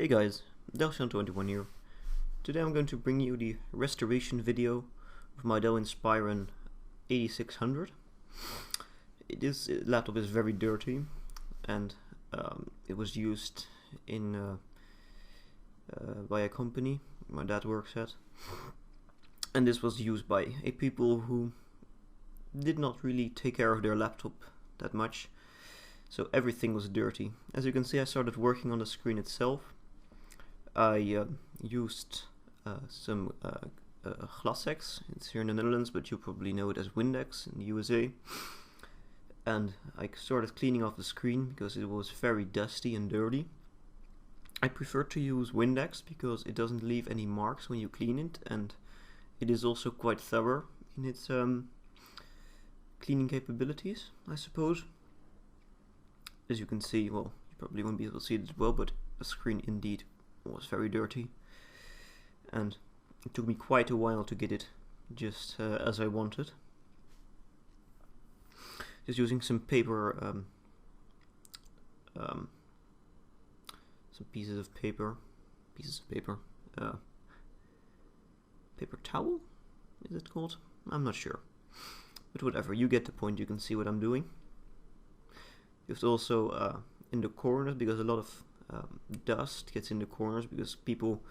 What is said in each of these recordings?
Hey guys, Dell Inspiron 21 here. Today I'm going to bring you the restoration video of my Dell Inspiron 8600. This laptop is very dirty and it was used in by a company my dad works at, and this was used by a people who did not really take care of their laptop that much, so everything was dirty. As you can see, I started working on the screen itself. I used some Glasex. It's here in the Netherlands, but you probably know it as Windex in the USA. And I started cleaning off the screen because it was very dusty and dirty. I prefer to use Windex because it doesn't leave any marks when you clean it, and it is also quite thorough in its cleaning capabilities, I suppose. As you can see, well, you probably won't be able to see it as well, but the screen indeed was very dirty, and it took me quite a while to get it just as I wanted. Just using some paper, some pieces of paper, paper towel, is it called? I'm not sure, but whatever, you get the point. You can see what I'm doing. Just also in the corners, because a lot of dust gets in the corners, because people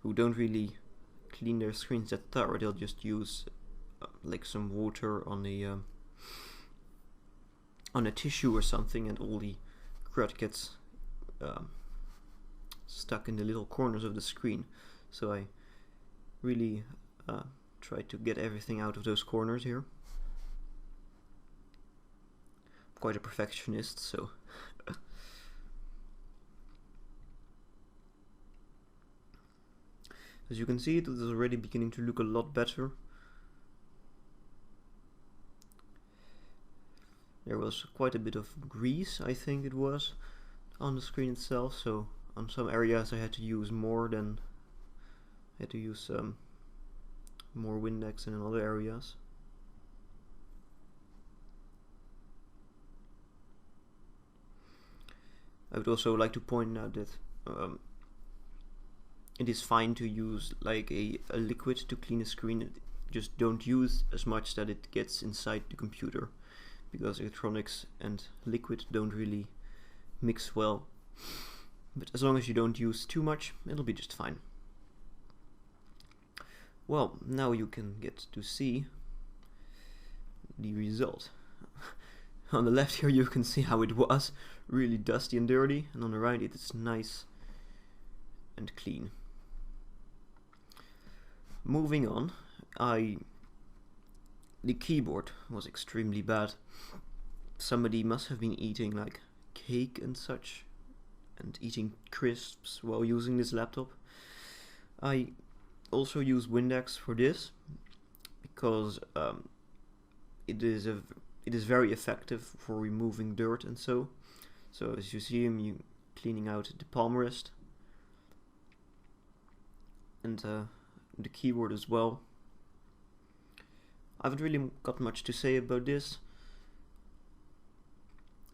who don't really clean their screens that thorough, they'll just use like some water on a tissue or something, and all the crud gets stuck in the little corners of the screen. So I really try to get everything out of those corners here. I'm quite a perfectionist, so as you can see, it is already beginning to look a lot better. There was quite a bit of grease, I think it was, on the screen itself, so on some areas I had to use more more Windex than in other areas. I would also like to point out that it is fine to use like a liquid to clean a screen. Just don't use as much that it gets inside the computer, because electronics and liquid don't really mix well. But as long as you don't use too much, it'll be just fine. Well, now you can get to see the result. On the left here you can see how it was really dusty and dirty, and on the right it is nice and clean. Moving on, the keyboard was extremely bad. Somebody must have been eating like cake and such, and eating crisps while using this laptop. I also use Windex for this because it is very effective for removing dirt and so. So as you see him cleaning out the palm rest and the keyboard as well. I haven't really got much to say about this.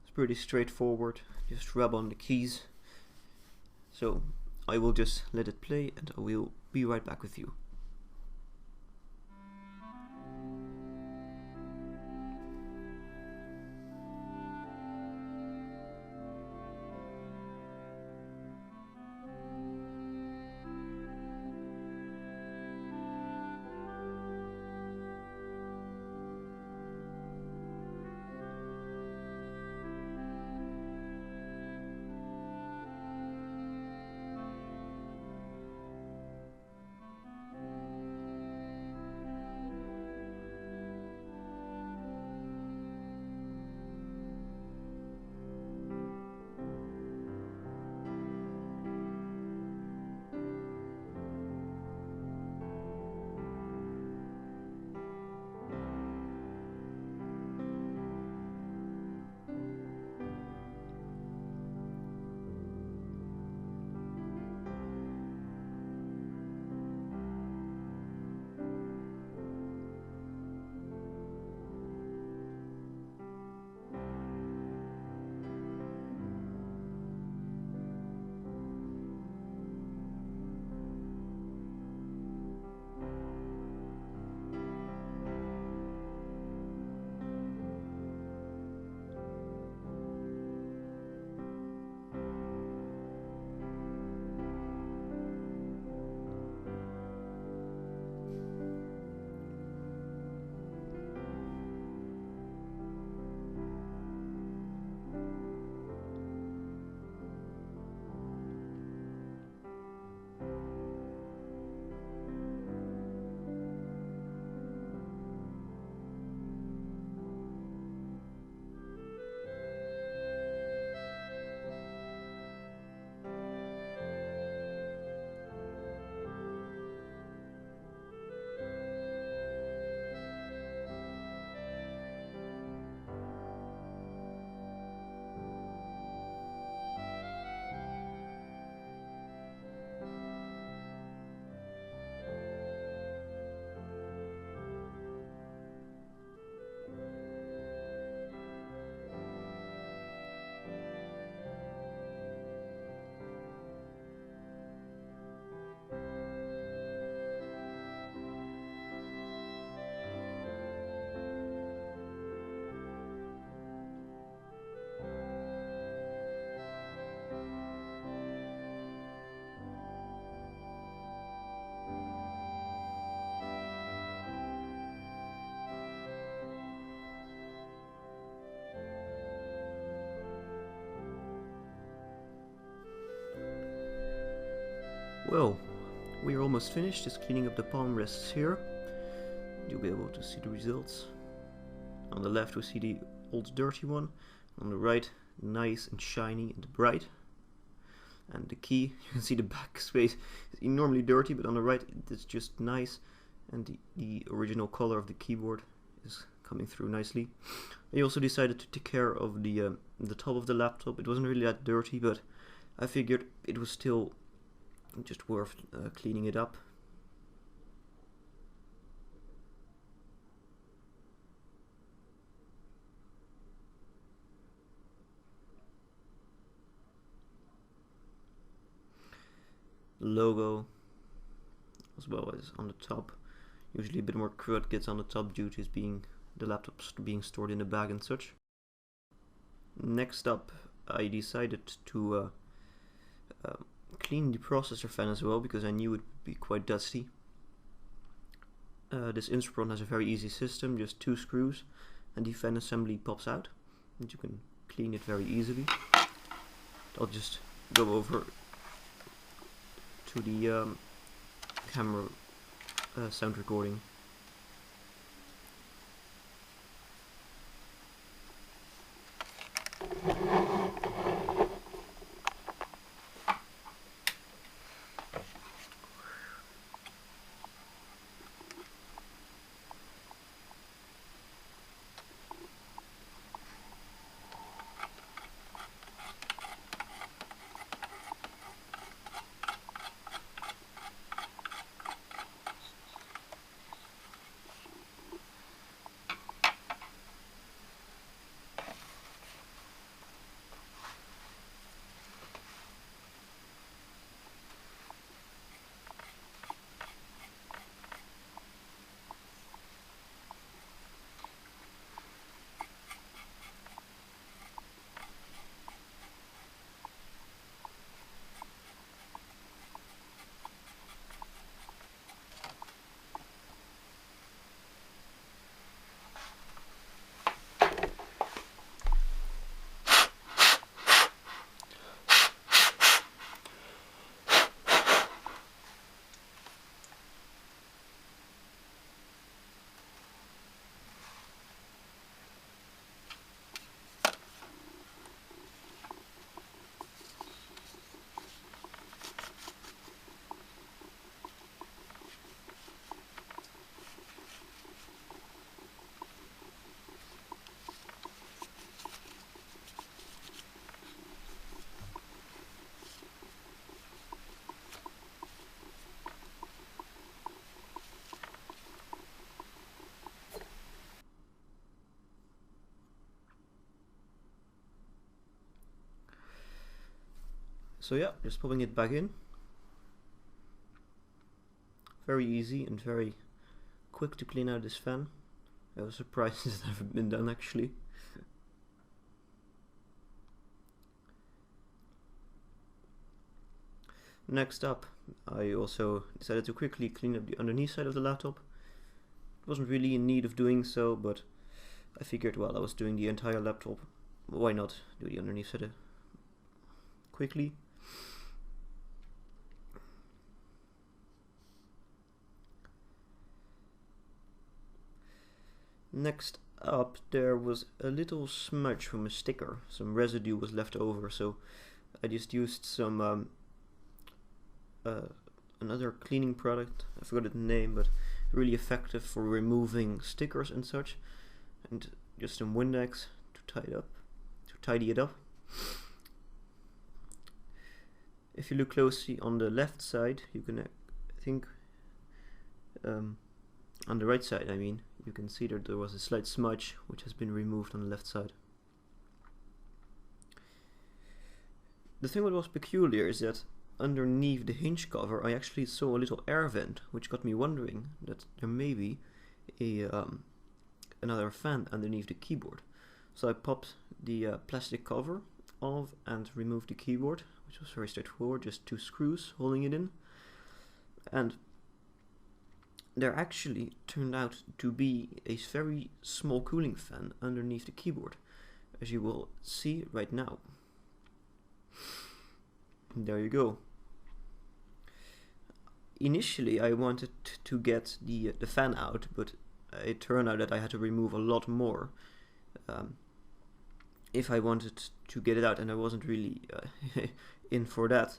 It's pretty straightforward. Just rub on the keys. So I will just let it play, and I will be right back with you. Well, we are almost finished, just cleaning up the palm rests here. You'll be able to see the results. On the left we see the old dirty one, on the right nice and shiny and bright. And the key, you can see the back space is enormously dirty, but on the right it's just nice, and the original color of the keyboard is coming through nicely. I also decided to take care of the top of the laptop. It wasn't really that dirty, but I figured it was still just worth cleaning it up. The logo, as well as on the top. Usually a bit more crud gets on the top due to the laptop being stored in a bag and such. Next up, I decided to clean the processor fan as well, because I knew it would be quite dusty. This Inspiron has a very easy system, just 2 screws, and the fan assembly pops out, and you can clean it very easily. I'll just go over to the camera sound recording. So yeah, just popping it back in. Very easy and very quick to clean out this fan. I was surprised it's never been done actually. Next up, I also decided to quickly clean up the underneath side of the laptop. It wasn't really in need of doing so, but I figured while I was doing the entire laptop, why not do the underneath side quickly. Next up, there was a little smudge from a sticker. Some residue was left over, so I just used some another cleaning product. I forgot the name, but really effective for removing stickers and such. And just some Windex to tidy it up. If you look closely on the left side, you can on the right side, I mean, you can see that there was a slight smudge which has been removed on the left side. The thing that was peculiar is that underneath the hinge cover I actually saw a little air vent, which got me wondering that there may be a another fan underneath the keyboard. So I popped the plastic cover off and removed the keyboard, which was very straightforward, just 2 screws holding it in. And there actually turned out to be a very small cooling fan underneath the keyboard, as you will see right now. There you go. initially I wanted to get the fan out, but it turned out that I had to remove a lot more if I wanted to get it out, and I wasn't really in for that.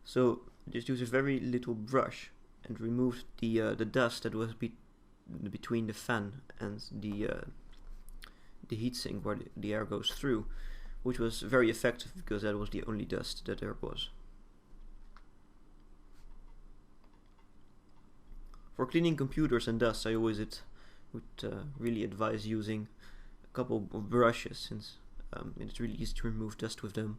So I just used a very little brush and removed the dust that was between the fan and the heatsink where the air goes through, which was very effective because that was the only dust that there was. For cleaning computers and dust, I always would really advise using a couple of brushes, since it's really easy to remove dust with them.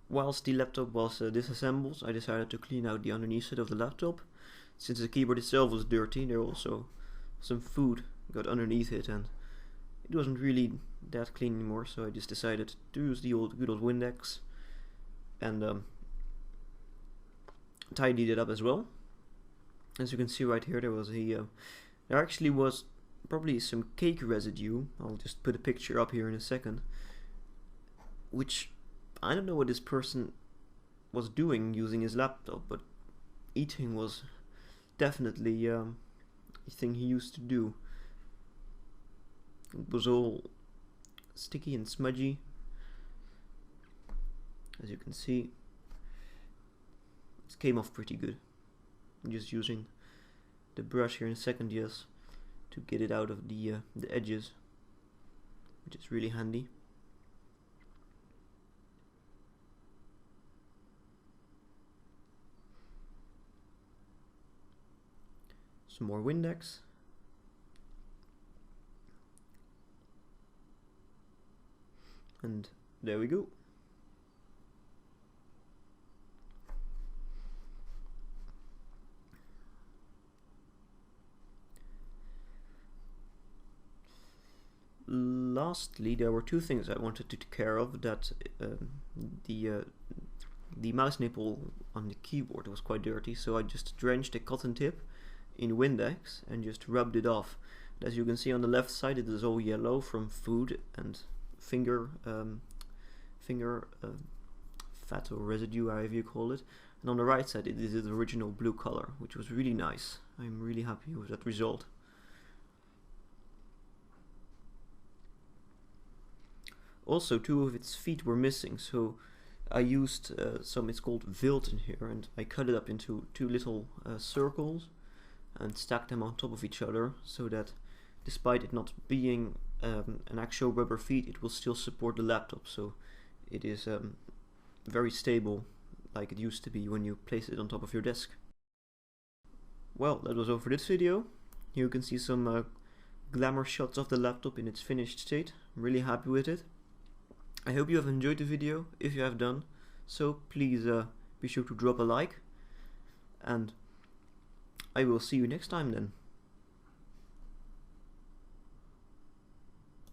Whilst the laptop was disassembled, I decided to clean out the underneath side of the laptop. Since the keyboard itself was dirty, there also some food got underneath it, and it wasn't really that clean anymore, so I just decided to use the good old Windex and tidied it up as well. As you can see right here, there actually was probably some cake residue. I'll just put a picture up here in a second, which I don't know what this person was doing using his laptop, but eating was definitely a thing he used to do. It was all sticky and smudgy, as you can see. It came off pretty good. I'm just using the brush here in a second, yes, to get it out of the edges, which is really handy. Some more Windex. And there we go. Lastly, there were two things I wanted to take care of. That the mouse nipple on the keyboard was quite dirty, so I just drenched a cotton tip in Windex and just rubbed it off. As you can see on the left side, it is all yellow from food and finger fat or residue, however you call it, and on the right side it is the original blue color, which was really nice. I'm really happy with that result. Also, two of its feet were missing, so I used some, it's called vilt in here, and I cut it up into two little circles and stacked them on top of each other, so that despite it not being an actual rubber feet, it will still support the laptop, so it is very stable, like it used to be when you place it on top of your desk. Well, that was all for this video. Here you can see some glamour shots of the laptop in its finished state. I'm really happy with it. I hope you have enjoyed the video. If you have done so, please be sure to drop a like, and I will see you next time then.